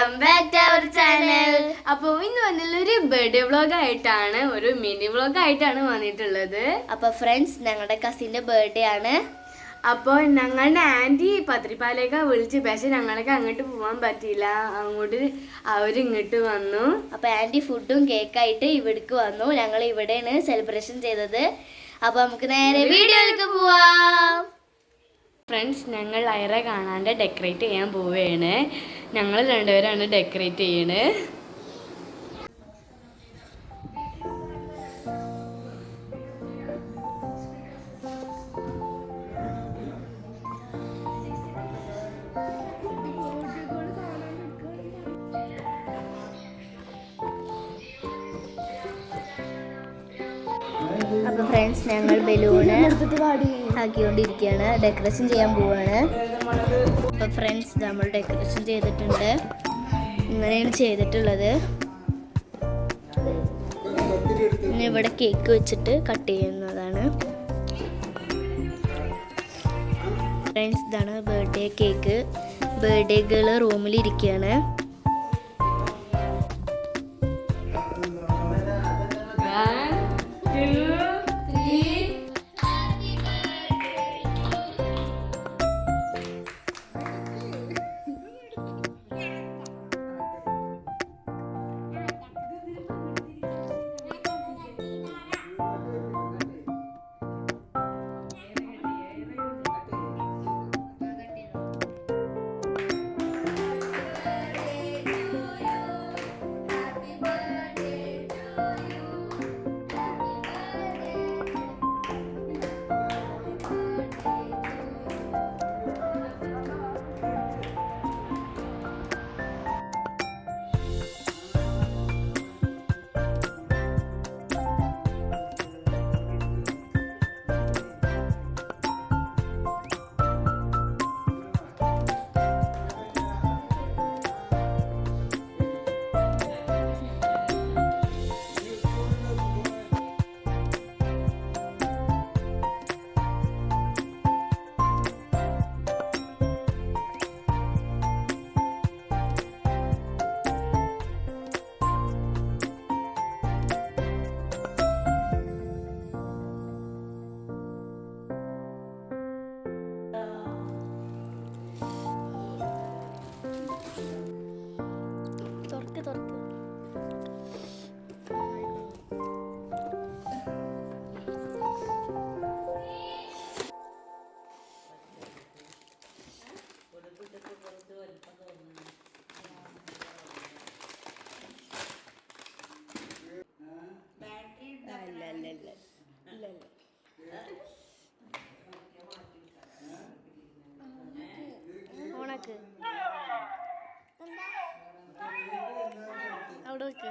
Welcome back to our channel. അപ്പോൾ ഇന്ന് വന്നുള്ളൊരു birthday വ്ളോഗായിട്ടാണ്, ഒരു മിനി വ്ളോഗായിട്ടാണ് വന്നിട്ടുള്ളത്. അപ്പോൾ ഫ്രണ്ട്സ്, ഞങ്ങളുടെ കസിൻ്റെ ബർത്ത്ഡേ ആണ്. അപ്പോൾ ഞങ്ങളുടെ ആൻറ്റി പത്രിപ്പാലേക്ക് വിളിച്ച്, പക്ഷെ ഞങ്ങൾക്ക് അങ്ങോട്ട് പോകാൻ പറ്റിയില്ല. അങ്ങോട്ട് അവരിങ്ങോട്ട് വന്നു. അപ്പോൾ ആൻറ്റി ഫുഡും കേക്കായിട്ട് ഇവിടേക്ക് വന്നു. ഞങ്ങൾ ഇവിടെയാണ് സെലിബ്രേഷൻ ചെയ്തത്. അപ്പോൾ നമുക്ക് നേരെ വീഡിയോയിലേക്ക് പോവാം. ഫ്രണ്ട്സ്, ഞങ്ങൾ ഐറ കാണാണ്ട് ഡെക്കറേറ്റ് ചെയ്യാൻ പോവുകയാണ്. ഞങ്ങൾ രണ്ടുപേരാണ് ഡെക്കറേറ്റ് ചെയ്യണത്. അപ്പോൾ ഫ്രണ്ട്സ്, ഞങ്ങൾ ബലൂണ് ആക്കിക്കൊണ്ടിരിക്കുകയാണ്, ഡെക്കറേഷൻ ചെയ്യാൻ പോവുകയാണ്. അപ്പോൾ ഫ്രണ്ട്സ്, നമ്മൾ ഡെക്കറേഷൻ ചെയ്തിട്ടുണ്ട്. ഇങ്ങനെയാണ് ചെയ്തിട്ടുള്ളത്. ഇനി ഇവിടെ കേക്ക് വെച്ചിട്ട് കട്ട് ചെയ്യുന്നതാണ്. ഫ്രണ്ട്സ്, ഇതാണ് ബർത്ത്ഡേ കേക്ക്. ബർത്ത്ഡേ ഗേൾ റൂമിലിരിക്കുകയാണ്. ഓണാക്ക് അവിടെ വെക്ക്.